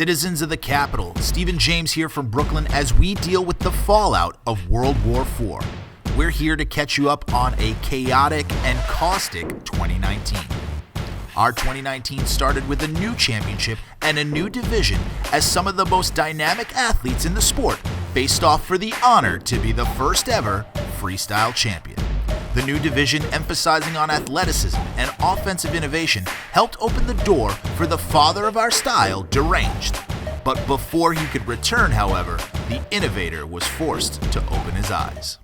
Citizens of the capital, Stephen James here from Brooklyn as we deal with the fallout of World War IV. We're here to catch you up on a chaotic and caustic 2019. Our 2019 started with a new championship and a new division as some of the most dynamic athletes in the sport faced off for the honor to be the first ever freestyle champion. The new division, emphasizing on athleticism and offensive innovation, helped open the door for the father of our style, Deranged. But before he could return, however, the innovator was forced to open his eyes.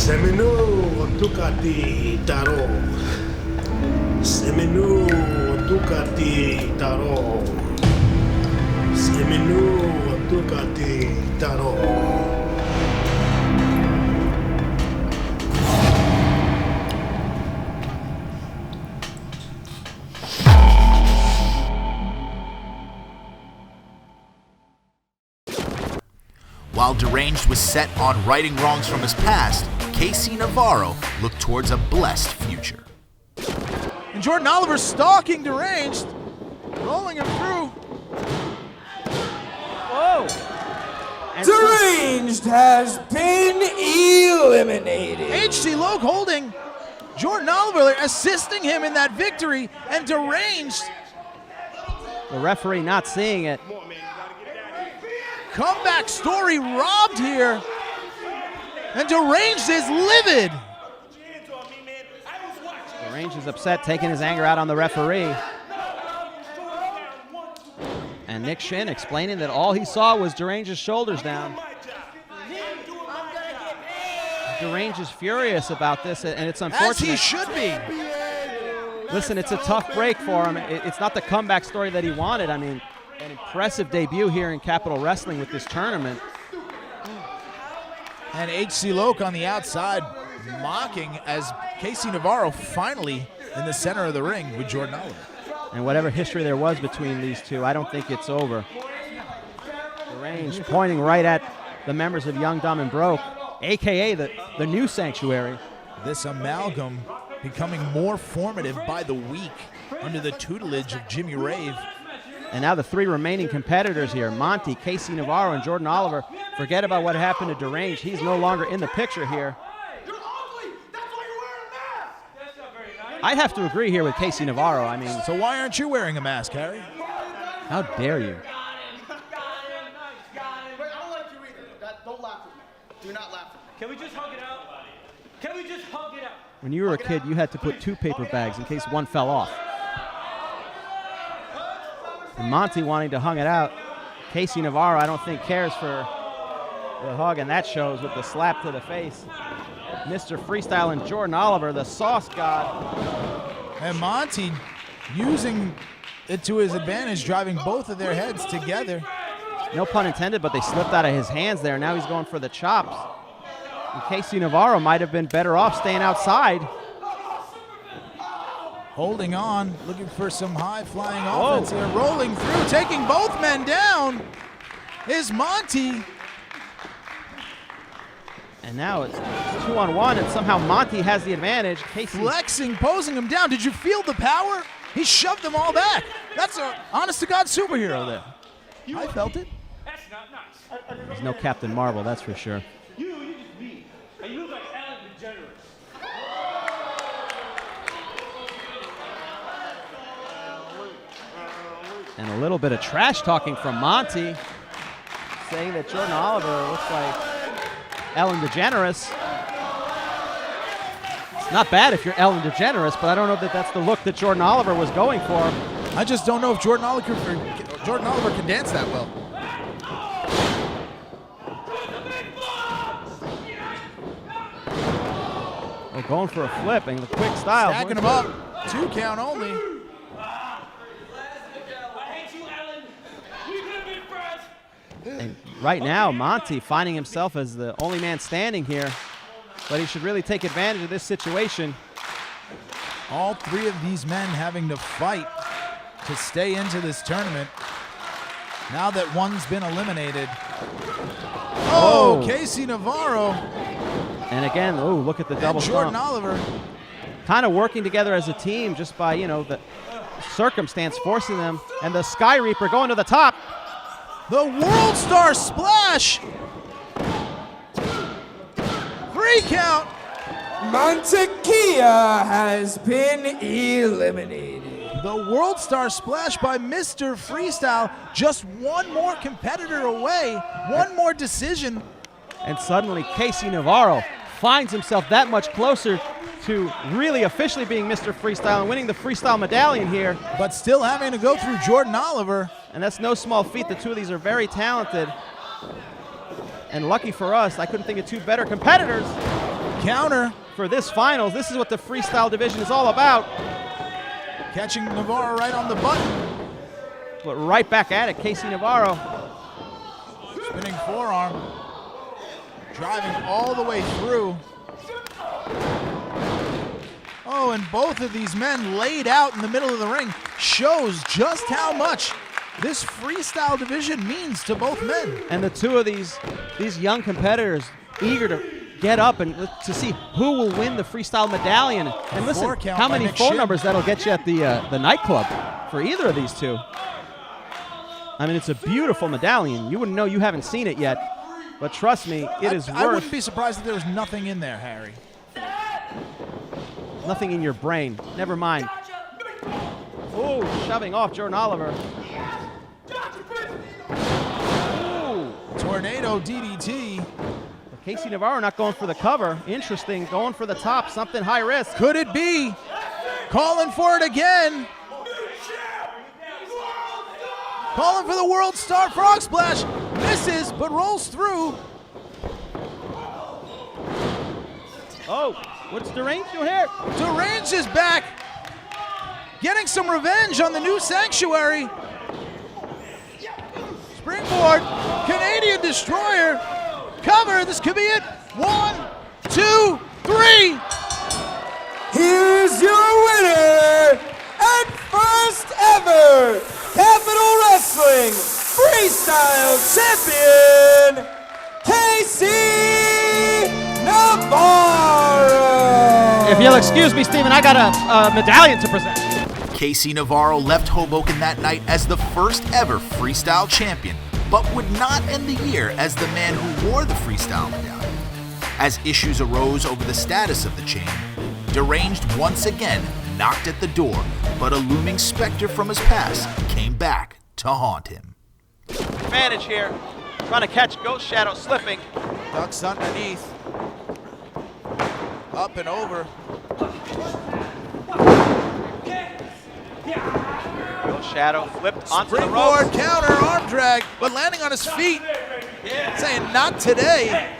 Semenu Ducati Taro. Semenu Ducati Taro. Semenu Ducati Taro. While Deranged was set on righting wrongs from his past, Casey Navarro looked towards a blessed future. And Jordan Oliver stalking Deranged, rolling him through. Whoa! Deranged has been eliminated. H.C. Logue holding Jordan Oliver, assisting him in that victory, and Deranged. The referee not seeing it. Comeback story robbed here. And Deranged is livid. Deranged is upset, taking his anger out on the referee. And Nick Shin explaining that all he saw was Deranged's shoulders down. Deranged is furious about this, and it's unfortunate. As he should be. Listen, it's a tough break for him. It's not the comeback story that he wanted. I mean, an impressive debut here in Capital Wrestling with this tournament. And H.C. Logue on the outside, mocking as Casey Navarro finally in the center of the ring with Jordan Oliver. And whatever history there was between these two, I don't think it's over. Deranged pointing right at the members of Young, Dumb, and Broke, a.k.a. the new Sanctuary. This amalgam becoming more formative by the week under the tutelage of Jimmy Rave. And now the three remaining competitors here, Monty, Casey Navarro, and Jordan Oliver. Forget about what happened to Deranged. He's no longer in the picture here. You're ugly! That's why you're wearing a mask! That's not very nice. I'd have to agree here with Casey Navarro. I mean, So why aren't you wearing a mask, Harry? how dare you? Wait, I don't like you either. Don't laugh at me. Do not laugh at me. Can we just hug it out? Can we just hug it out? When you were a kid, you had to put 2 paper bags in case one fell off. And Monty wanting to hung it out. Casey Navarro, I don't think, cares for the hug, and that shows with the slap to the face. Mr. Freestyle and Jordan Oliver, the sauce god. And Monty using it to his advantage, driving both of their heads together. No pun intended, but they slipped out of his hands there. Now he's going for the chops. And Casey Navarro might have been better off staying outside. Holding on, looking for some high-flying offense here. Rolling through, taking both men down is Monty. And now it's 2-on-1, and somehow Monty has the advantage. Casey Flexing, posing him down. Did you feel the power? He shoved them all back. That's a honest-to-God superhero there. I felt it. That's not nice. There's no Captain Marvel, that's for sure. You just me. And you look like Ellen DeGeneres. And a little bit of trash talking from Monty, saying that Jordan Oliver looks like Ellen DeGeneres. It's not bad if you're Ellen DeGeneres, but I don't know that that's the look that Jordan Oliver was going for. I just don't know if Jordan Oliver can dance that well. Oh, going for a flip and the quick style. Stacking him up. 2 count only. I hate you, Ellen. We could have been friends. And right now, Monty finding himself as the only man standing here, but he should really take advantage of this situation. All 3 of these men having to fight to stay into this tournament. Now that one's been eliminated. Oh, Casey Navarro. And again, oh, look at the double And Jordan stomp. Oliver. Kind of working together as a team just by, the circumstance forcing them. And the Sky Reaper going to the top. The World Star Splash. 3 count. Montekia has been eliminated. The World Star Splash by Mr. Freestyle. Just one more competitor away. One more decision. And suddenly Casey Navarro finds himself that much closer to really officially being Mr. Freestyle and winning the freestyle medallion here. But still having to go through Jordan Oliver. And that's no small feat. The 2 of these are very talented. And lucky for us, I couldn't think of 2 better competitors Counter. for this finals. This is what the freestyle division is all about. Catching Navarro right on the button. But right back at it, Casey Navarro. Spinning forearm. Driving all the way through. Oh, and both of these men laid out in the middle of the ring shows just how much this freestyle division means to both men. And the 2 of these young competitors eager to get up and to see who will win the freestyle medallion. And listen, 4 count how by many Nick phone Shin. numbers that'll get you at the nightclub for either of these 2. I mean, it's a beautiful medallion. You wouldn't know you haven't seen it yet. But trust me, it is I worth wouldn't be surprised if there was nothing in there, Harry. nothing in your brain. Never mind. Oh, shoving off Jordan Oliver. Ooh. Tornado DDT. But Casey Navarro not going for the cover. Interesting, going for the top, something high risk. Could it be? Calling for it again. Calling for the World Star Frog Splash. Misses, but rolls through. Oh, what's Deranged doing here? Deranged is back. Getting some revenge on the new Sanctuary. Springboard. Canadian Destroyer. Cover. This could be it. 1, 2, 3. Here's your winner and first ever Capital Wrestling Freestyle Champion, Casey Navarro. If you'll excuse me, Steven, I got a medallion to present. Casey Navarro left Hoboken that night as the first ever freestyle champion, but would not end the year as the man who wore the freestyle medallion. As issues arose over the status of the chain, Deranged once again knocked at the door, but a looming specter from his past came back to haunt him. Advantage here. Trying to catch Ghost Shadow slipping. Ducks underneath. Up and over. Ghost Shadow flipped onto the Springboard ropes. counter arm drag, but landing on his feet. Saying not today.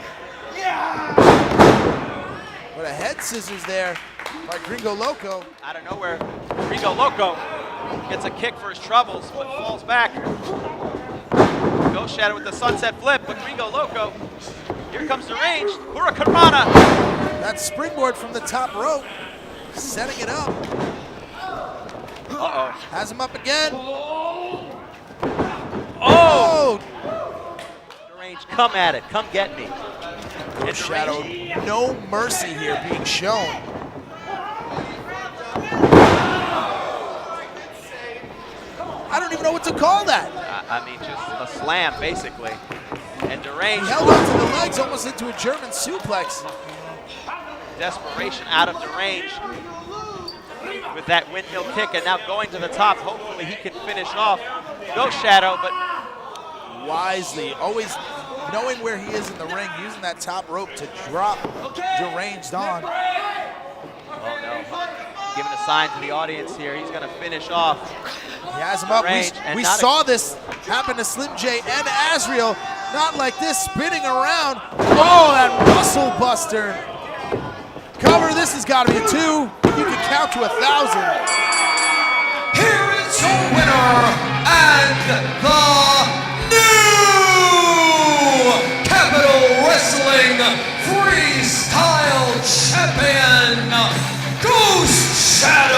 But a head scissors there by Gringo Loco. Out of nowhere, Rigo Loco gets a kick for his troubles, but falls back. Ghost Shadow with the sunset flip, but Rigo Loco. Here comes Deranged. Hurricanrana. That springboard from the top rope. Setting it up. Uh-oh. Has him up again. Oh! Oh! Deranged, come at it. Come get me. Go Shadow, no mercy here being shown. I don't even know what to call that. I mean, just a slam, basically. And Deranged. He held onto the legs almost into a German suplex. Desperation out of Deranged with that windmill kick, and now going to the top. Hopefully he can finish off Go Shadow, but wisely, always knowing where he is in the ring, using that top rope to drop Deranged on. Oh no, giving a sign to the audience here. He's gonna finish off. He has him up. We saw this happen to Slim J and Azriel. Not like this, spinning around. Oh, that muscle buster. Cover, this has got to be a 2. You can count to 1,000. Here is your winner and the new Capital Wrestling Freestyle Champion, Ghost Shadow.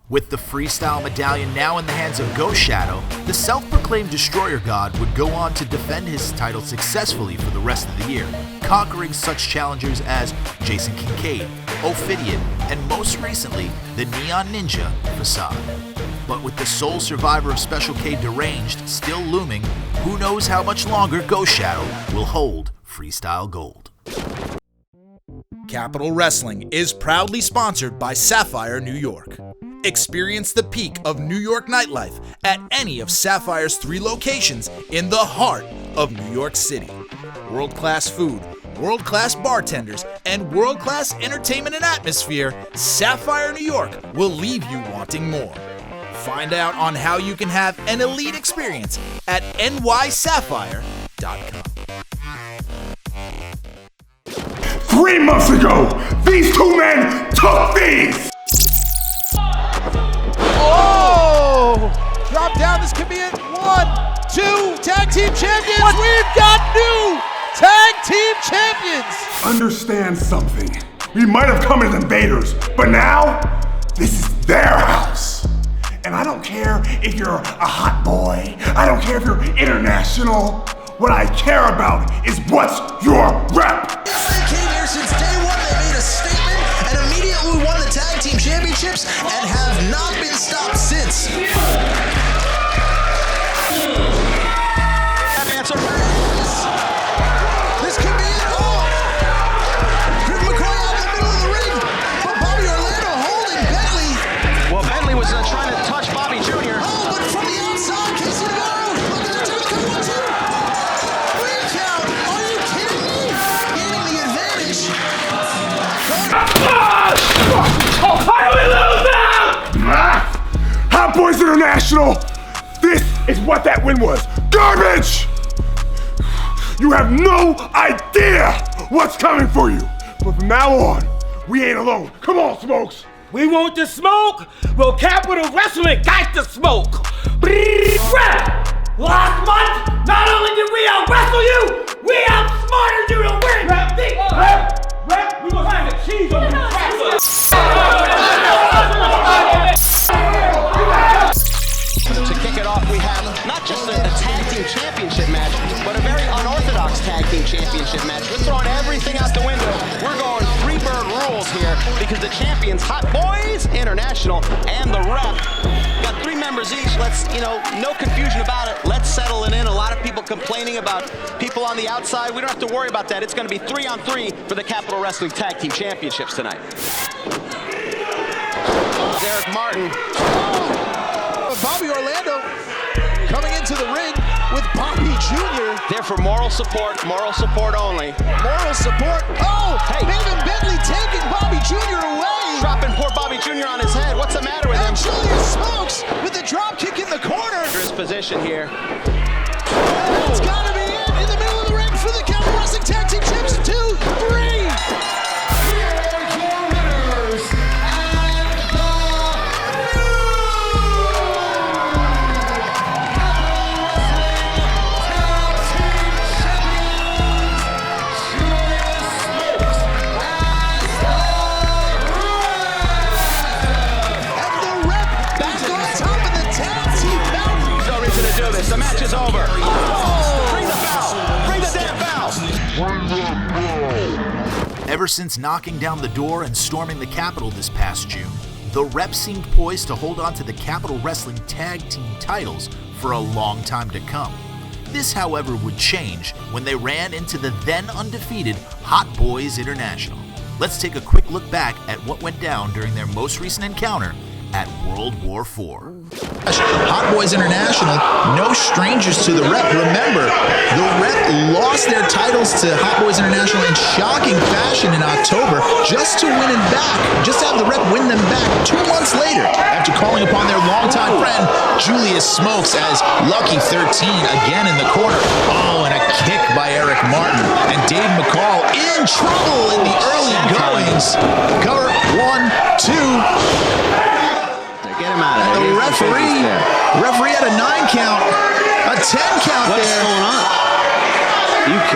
With the freestyle medallion now in the hands of Go Shadow, the self-proclaimed Destroyer God would go on to defend his title successfully for the rest of the year, conquering such challengers as Jason Kincaid, Ophidian, and most recently, the Neon Ninja, Facade. But with the sole survivor of Special K Deranged still looming, who knows how much longer Go Shadow will hold freestyle gold. Capital Wrestling is proudly sponsored by Sapphire New York. Experience the peak of New York nightlife at any of Sapphire's 3 locations in the heart of New York City. World-class food, world-class bartenders, and world-class entertainment and atmosphere, Sapphire New York will leave you wanting more. Find out on how you can have an elite experience at nysapphire.com. 3 months ago, these 2 men took these! Oh! Drop down, this could be it. 1, 2, tag team champions! What? We've got new tag team champions! Understand something. We might have come as invaders, but now, this is their house. And I don't care if you're a hot boy, I don't care if you're international. What I care about is what's your rep. They came here since day one. They made a statement and immediately won the tag team championships and have not been stopped since. That answer. This could be it. Oh! Griff McCoy out in the middle of the ring, but Bobby Orlando holding Bentley. Well, Bentley was trying to touch Bobby Jr. Oh, but from the outside, Casey Navarro. Look at the two, 1, 2. Are you kidding me? Gaining the advantage. Oh, how do we lose now? Hot Boys International, this is what that win was. Garbage! You have no idea what's coming for you. But from now on, we ain't alone. Come on, Smokes. We want the smoke? Well, Capital Wrestling got the smoke. Last month, not only did we out-wrestle you, we outsmarted you to win! Rep, we gonna have the cheese on the To kick it off, we have not just a tag team championship match, but a very unorthodox tag team championship match. We're throwing everything out the window. We're going Freebird rules here because the champions, Hot Boys International, and the Rep, got 3 members each. Let's, no confusion about it. Let's settle it in. A lot of people complaining about people on the outside. We don't have to worry about that. It's going to be 3-on-3 for the Capital Wrestling Tag Team Championships tonight. Derek Martin. Bobby Orlando coming into the ring with Bobby Jr. There for moral support only. Moral support. Oh, hey. Maven Bentley taking Bobby Jr. away. Dropping poor Bobby Jr. on his head. What's the matter with him? And Julius Smokes with the drop kick in the corner. His position here. It's gotta be it in the middle of the ring for the Capital Wrestling Tag Team Champs. 2, 3. The match is over. Oh! Ever since knocking down the door and storming the Capitol this past June, the Rep seemed poised to hold on to the Capitol Wrestling Tag Team titles for a long time to come. This, however, would change when they ran into the then undefeated Hot Boys International. Let's take a quick look back at what went down during their most recent encounter at World War IV. Hot Boys International, no strangers to the Rep. Remember, the Rep lost their titles to Hot Boys International in shocking fashion in October just to win it back, just to have the Rep win them back 2 months later after calling upon their longtime friend Julius Smokes as Lucky 13 again in the corner. Oh, and a kick by Eric Martin. And Dave McCall in trouble in the early goings. Cover 1, 2. Get him out of there. The referee had a 9 count, a 10 count. What's there. Going on?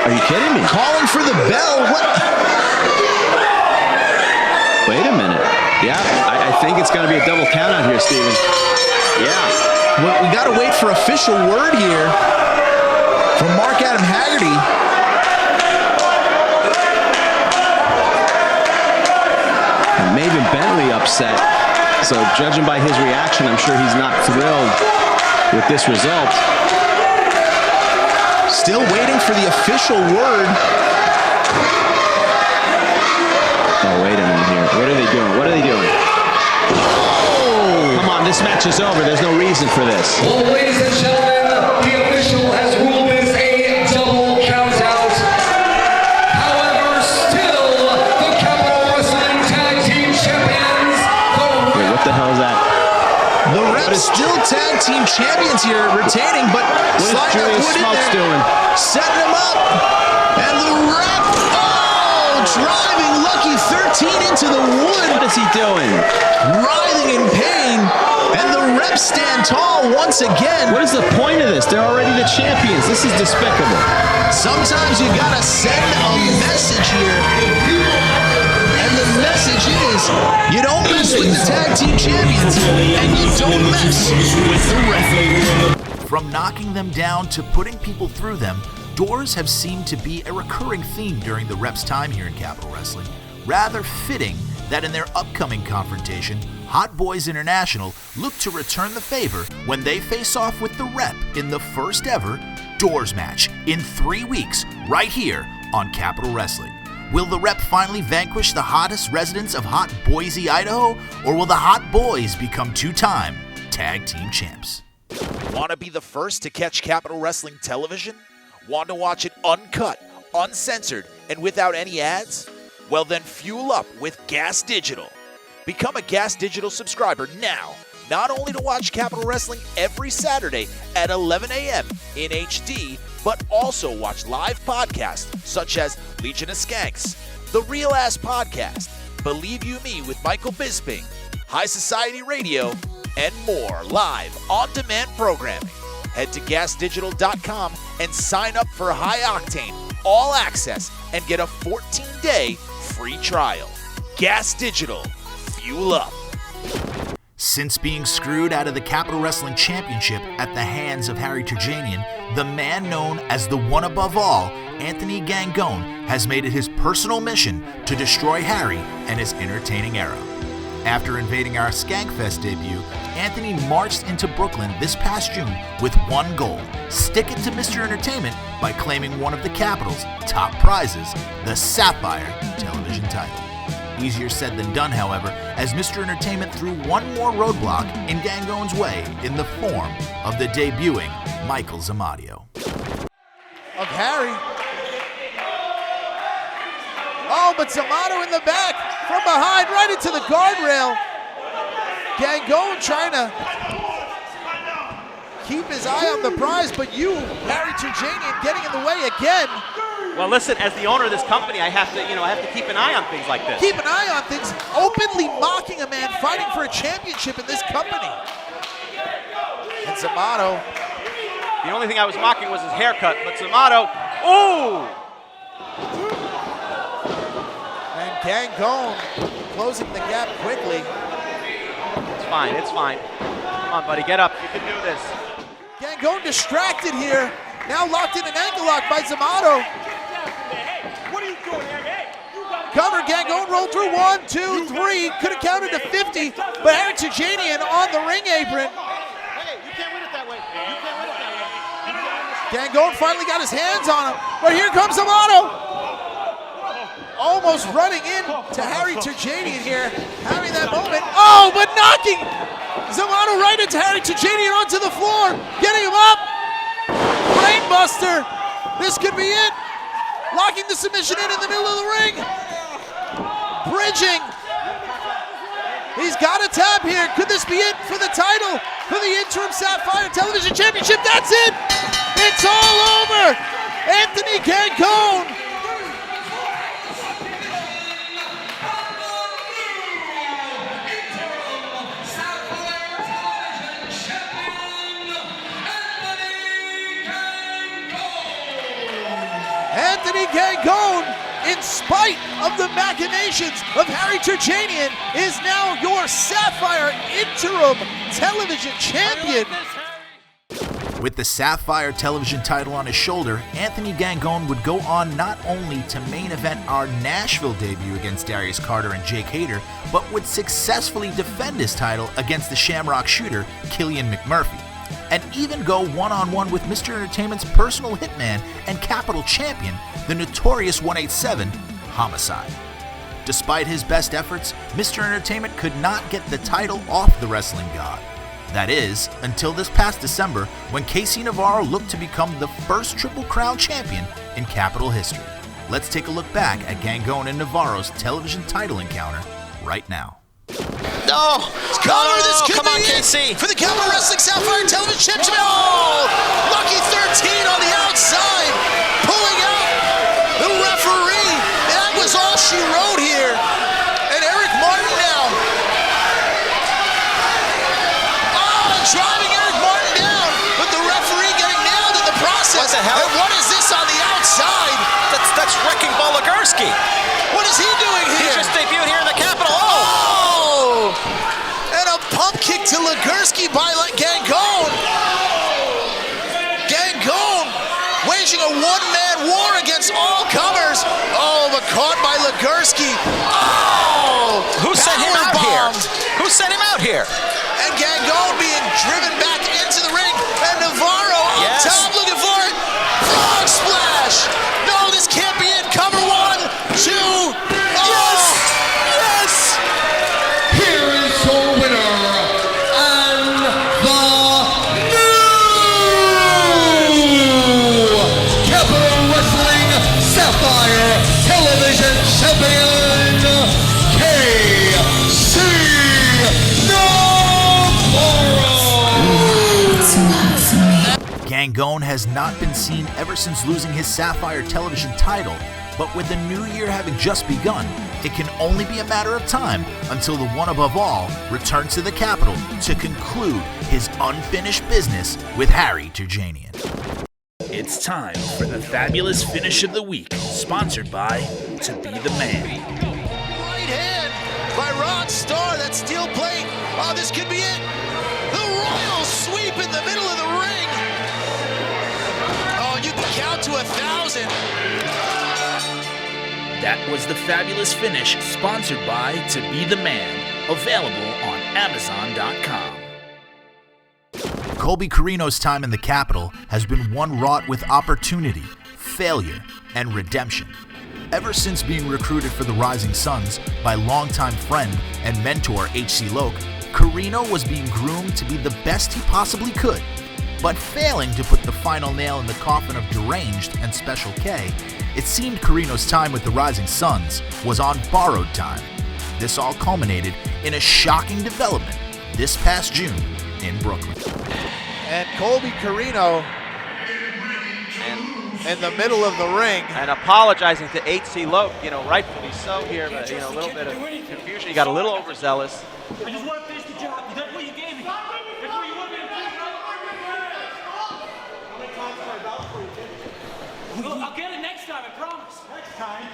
Are you kidding me? Calling for the bell. What? Wait a minute. Yeah, I think it's going to be a double count out here, Steven. Yeah. We got to wait for official word here from Mark Adam Haggerty. And Maven Bentley upset. So judging by his reaction, I'm sure he's not thrilled with this result. Still waiting for the official word. Oh, wait a minute here. What are they doing? What are they doing? Oh! Come on, this match is over. There's no reason for this. Well, ladies and gentlemen, the official has ruled this a double count out. However, still the Capitol Wrestling Tag Team Champions. What the hell is that? The Rep still tag team champions here, retaining, but what is Julius Smokes doing? Setting him up. And the Rep, driving Lucky 13 into the wood. What is he doing? Writhing in pain. And the Rep stand tall once again. What is the point of this? They're already the champions. This is despicable. Sometimes you gotta send a message here. The message is, you don't mess with the tag team champions, and you don't mess with the Rep. From knocking them down to putting people through them, doors have seemed to be a recurring theme during the Rep's time here in Capitol Wrestling. Rather fitting that in their upcoming confrontation, Hot Boys International look to return the favor when they face off with the Rep in the first ever Doors match in 3 weeks, right here on Capitol Wrestling. Will the Rep finally vanquish the hottest residents of hot Boise, Idaho, or will the Hot Boys become 2-time tag team champs? Want to be the first to catch Capitol Wrestling television? Want to watch it uncut, uncensored, and without any ads? Well then fuel up with Gas Digital. Become a Gas Digital subscriber now, not only to watch Capitol Wrestling every Saturday at 11 a.m. in HD, but also watch live podcasts such as Legion of Skanks, The Real Ass Podcast, Believe You Me with Michael Bisping, High Society Radio, and more live on-demand programming. Head to gasdigital.com and sign up for High Octane, All Access, and get a 14-day free trial. Gas Digital. Fuel up. Since being screwed out of the Capitol Wrestling Championship at the hands of Harry Turjanian, the man known as the one above all, Anthony Gangone, has made it his personal mission to destroy Harry and his entertaining era. After invading our Skankfest debut, Anthony marched into Brooklyn this past June with one goal: stick it to Mr. Entertainment by claiming one of the Capitol's top prizes, the Sapphire television title. Easier said than done, however, as Mr. Entertainment threw one more roadblock in Gangone's way in the form of the debuting Michael Zamadio. Of Harry. Oh, but Zamato in the back, from behind, right into the guardrail. Gangone trying to keep his eye on the prize, but Harry Turjanian, getting in the way again. Well, listen, as the owner of this company, I have to keep an eye on things like this. Keep an eye on things, openly mocking a man fighting for a championship in this company. And Zamato. The only thing I was mocking was his haircut, but Zamato, ooh! And Gangone closing the gap quickly. It's fine, it's fine. Come on, buddy, get up, you can do this. Gangone distracted here. Now locked in an ankle lock by Zamato. What are you doing, Harry? Cover rolled through 1, 2, 3. Could have counted to 50, but Harry Turjanian on the ring apron. Hey, you can't win it that way. You can't win it that way. Gangone finally got his hands on him, but here comes Amato. Almost running in to Harry Turjanian here, having that moment. Oh, but knocking Zamato right into Harry Turjanian onto the floor, getting him up. Brainbuster. This could be it. Locking the submission in the middle of the ring. Bridging. He's got a tap here. Could this be it for the title, for the interim Sapphire Television Championship? That's it. It's all over. Anthony Gangone. Anthony Gangone, in spite of the machinations of Harry Turjanian, is now your Sapphire Interim Television Champion. With the Sapphire Television title on his shoulder, Anthony Gangone would go on not only to main event our Nashville debut against Darius Carter and Jake Hader, but would successfully defend his title against the Shamrock Shooter, Killian McMurphy, and even go one-on-one with Mr. Entertainment's personal hitman and Capital Champion, the notorious 187, Homicide. Despite his best efforts, Mr. Entertainment could not get the title off the wrestling god. That is, until this past December, when Casey Navarro looked to become the first Triple Crown champion in Capital history. Let's take a look back at Gangone and Navarro's television title encounter right now. No! Connor, this could come be on, it KC. for the Capital Wrestling Sapphire Television Championship. Oh! Lucky 13 on the outside, pulling out the referee. That was all she wrote here. And Eric Martin now. Oh, driving Eric Martin down, but the referee getting nailed in the process. What the hell? And what is this on the outside? That's Wrecking Ball Legursky. What is he doing He here? just debuted here in the Capitol. Oh! And a pump kick to Legursky by Gangone. Gangone waging a one-man war against all comers. Oh, but caught by Legursky. Oh! Who sent him out here? Powerbombed. Who sent him out here? And Gangone being driven back into the ring. And Navarro Yes. on top looking for it. Frog splash. No, this can't be it. Cover 1, 2. Yes! Yes! Here is your winner, and the new Capital Wrestling Sapphire Television Champion, KC Navarro. Gangone has not been seen ever since losing his Sapphire Television title, but with the new year having just begun, it can only be a matter of time until the one above all returns to the Capitol to conclude his unfinished business with Harry Turjanian. It's time for the fabulous finish of the week, sponsored by To Be the Man. Right hand by Ron Starr, that steel plate. Oh, this could be it. The royal sweep in the middle of the ring. Oh, you can count to 1,000. That was the fabulous finish, sponsored by To Be the Man, available on Amazon.com. Colby Carino's time in the Capitol has been one wrought with opportunity, failure, and redemption. Ever since being recruited for the Rising Suns by longtime friend and mentor H.C. Loke, Carino was being groomed to be the best he possibly could. But failing to put the final nail in the coffin of Deranged and Special K, it seemed Carino's time with the Rising Suns was on borrowed time. This all culminated in a shocking development this past June in Brooklyn. And Colby Carino in the middle of the ring. And apologizing to H.C. Loke, rightfully so here, but, a little bit of confusion. He got a little overzealous. I just want to finish the job. That's what you gave me. That's what you want me to do. Look, I'll get it next time, I promise. Next time?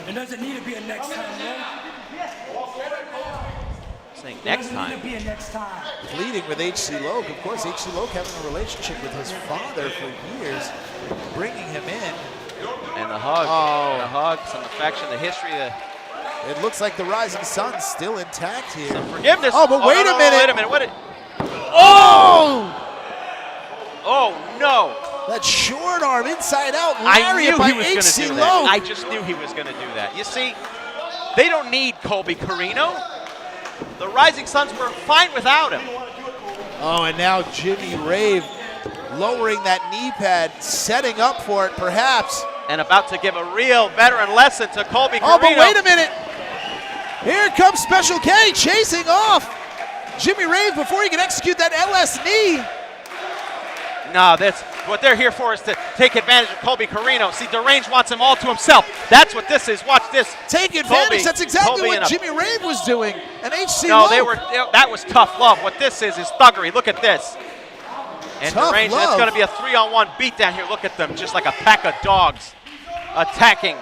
It doesn't need to be a next time, right? Saying next time. It doesn't need to be a next time. Pleading with H.C. Loke. Of course, H.C. Loke having a relationship with his father for years, bringing him in. And the hug. Oh. And the hug, some affection, the history, It looks like the Rising Sun's still intact here. Some forgiveness. Oh, but wait a minute. Wait a minute. What? Oh! Oh no! That short arm inside out I knew lariat by he was going to HC do Loke. that. I just knew he was going to do that. You see, they don't need Colby Carino. The Rising Suns were fine without him. Oh, and now Jimmy Rave lowering that knee pad, setting up for it perhaps. And about to give a real veteran lesson to Colby Carino. Oh, but wait a minute. Here comes Special K chasing off Jimmy Rave before he can execute that LS knee. No, that's what they're here for, is to take advantage of Colby Carino. See, Deranged wants him all to himself. That's what this is. Watch this. Take advantage. Colby, That's exactly Colby what Jimmy Rave was doing. And HC No, Loke. that was tough love. What this is thuggery. Look at this. And Tough Deranged, that's love. going to be a 3-on-1 beatdown here. Look at them, just like a pack of dogs attacking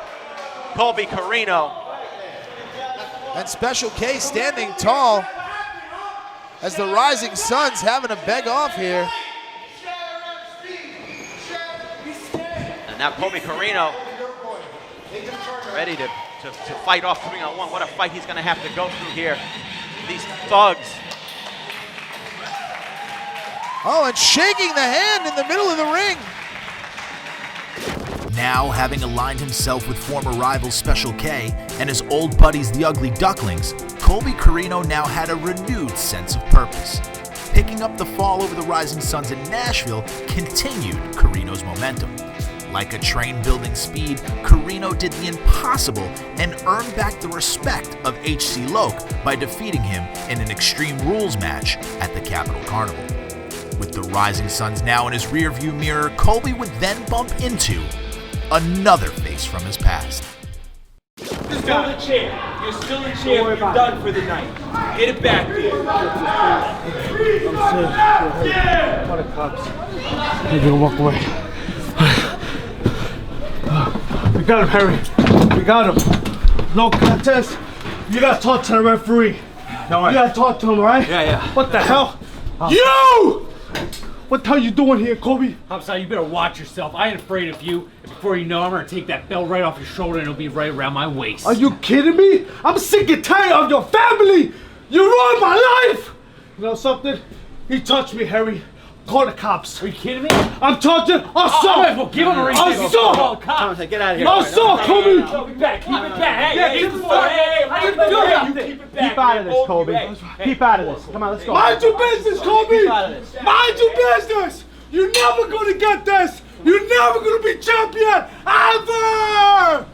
Colby Carino. And Special K standing tall as the Rising Suns having to beg off here. And now Colby Carino ready to fight off 3-on-1. What a fight he's going to have to go through here. These thugs. Oh, and shaking the hand in the middle of the ring. Now, having aligned himself with former rival Special K and his old buddies the Ugly Ducklings, Colby Carino now had a renewed sense of purpose. Picking up the fall over the Rising Suns in Nashville continued Carino's momentum. Like a train building speed, Carino did the impossible and earned back the respect of HC Loke by defeating him in an Extreme Rules match at the Capitol Carnival. With the Rising Suns now in his rearview mirror, Colby would then bump into another face from his past. You're still the champ. You're still the champ. You're done for the night. Get it back there. What a cops. I'm gonna walk away. We got him, Harry. We got him. No contest. You gotta talk to the referee. No way. You gotta talk to him, all right? Yeah. What the hell? You! What the hell you doing here, Colby? I'm sorry, you better watch yourself. I ain't afraid of you. And before you know, I'm gonna take that belt right off your shoulder and it'll be right around my waist. Are you kidding me? I'm sick and tired of your family. You ruined my life. You know something? He touched me, Harry. Call the cops. Are you kidding me? I'm talking assault. Well, give him a ring. Assault. Get out of here. Assault, Colby. Keep it back. Keep it back. Yeah, Hey, keep it hey, back. hey, Keep hey, it hey, back. keep it back. Keep out of this, Both Colby. you, hey. Keep out of this. Come on, let's go. Mind your business, Colby. Keep out of this. Mind your business. You're never gonna get this. You're never gonna be champion ever.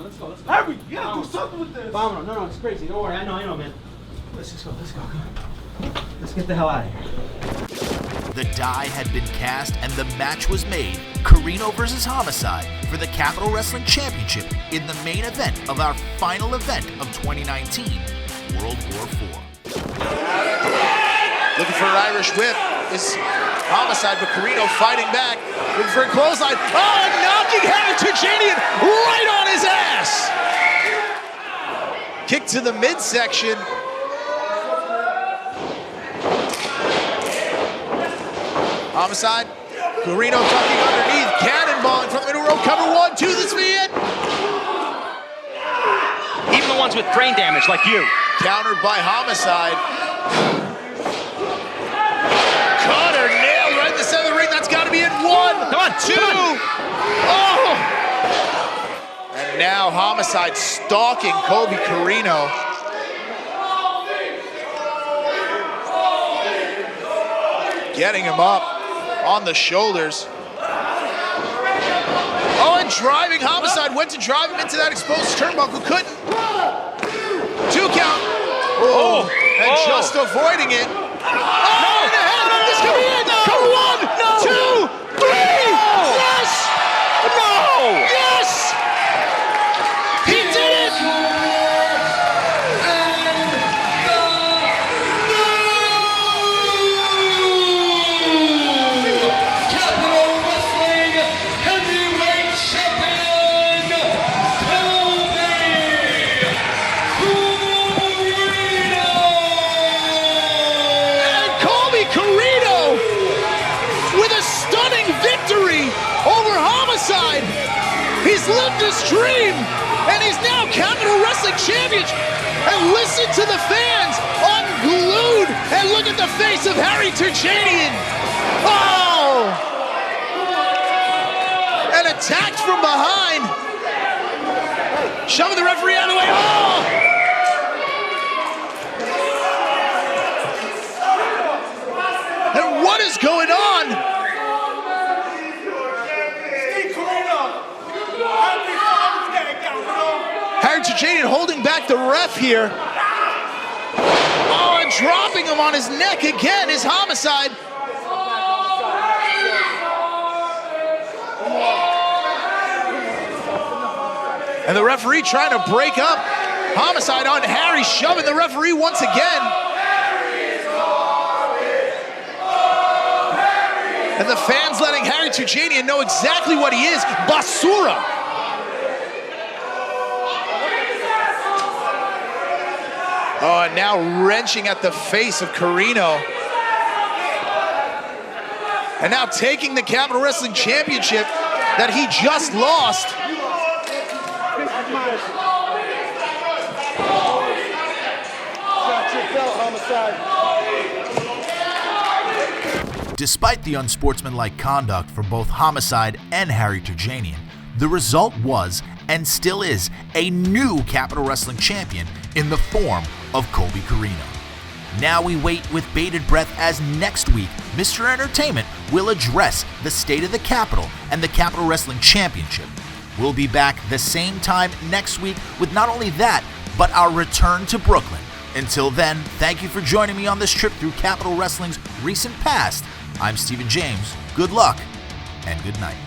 Let's go. Harry, you gotta do something with this. No, it's crazy. Don't worry. I know, man. Let's just go. Come on. Let's get the hell out of here. The die had been cast and the match was made. Carino versus Homicide for the Capital Wrestling Championship in the main event of our final event of 2019, World War IV. Looking for an Irish whip is Homicide, but Carino fighting back. Looking for a clothesline. Oh, and knocking Havoc Tujanian right on his ass. Kick to the midsection. Homicide. Carino tucking underneath. Cannonball in front of the middle rope. Cover 1, 2. This will be it. Even the ones with brain damage like you. Countered by Homicide. Cutter nailed right in the center of the ring. That's got to be it. 1, 2. Oh! And now Homicide stalking Colby Carino. Getting him up on the shoulders. Oh, and driving Homicide. Went to drive him into that exposed turnbuckle. Couldn't. 2 count. Oh, and just avoiding it. Oh, and ahead. This could be it. Cover 1, 2, 3. Yes. No. Yes. He did it. And Championship. And listen to the fans unglued. And look at the face of Harry Turchanian. Oh! And attacked from behind. Shoving the referee out of the way. Oh! And what is going on? Harry Turchanian holding back the ref here. Oh, and dropping him on his neck again is Homicide. And the referee trying to break up Homicide on Harry, shoving the referee once again. And the fans letting Harry Turchanian know exactly what he is, basura. Oh, and now wrenching at the face of Carino. And now taking the Capital Wrestling Championship that he just lost. Despite the unsportsmanlike conduct for both Homicide and Harry Turchanian, the result was, and still is, a new Capital Wrestling Champion in the form of Colby Carino. Now we wait with bated breath as next week, Mr. Entertainment will address the state of the Capital and the Capital Wrestling Championship. We'll be back the same time next week with not only that, but our return to Brooklyn. Until then, thank you for joining me on this trip through Capital Wrestling's recent past. I'm Stephen James. Good luck and good night.